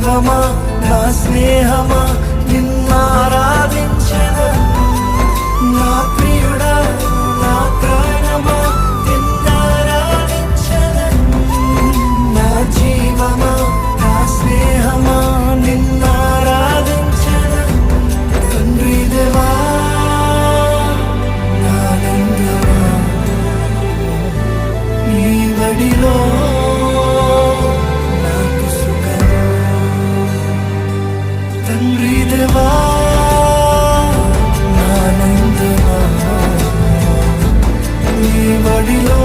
జీవమా నా స్నేహమా నిన్నారాధించెదను నా ప్రియుడా నా ప్రాణమా నిన్నారాధించెదను నా జీవమా నా స్నేహమా నిన్నారాధించెదను తండ్రి దేవా నా నందవా నీ బడిలో నాకు సుఖము తండ్రి దేవా నా నందవా నీ బడిలో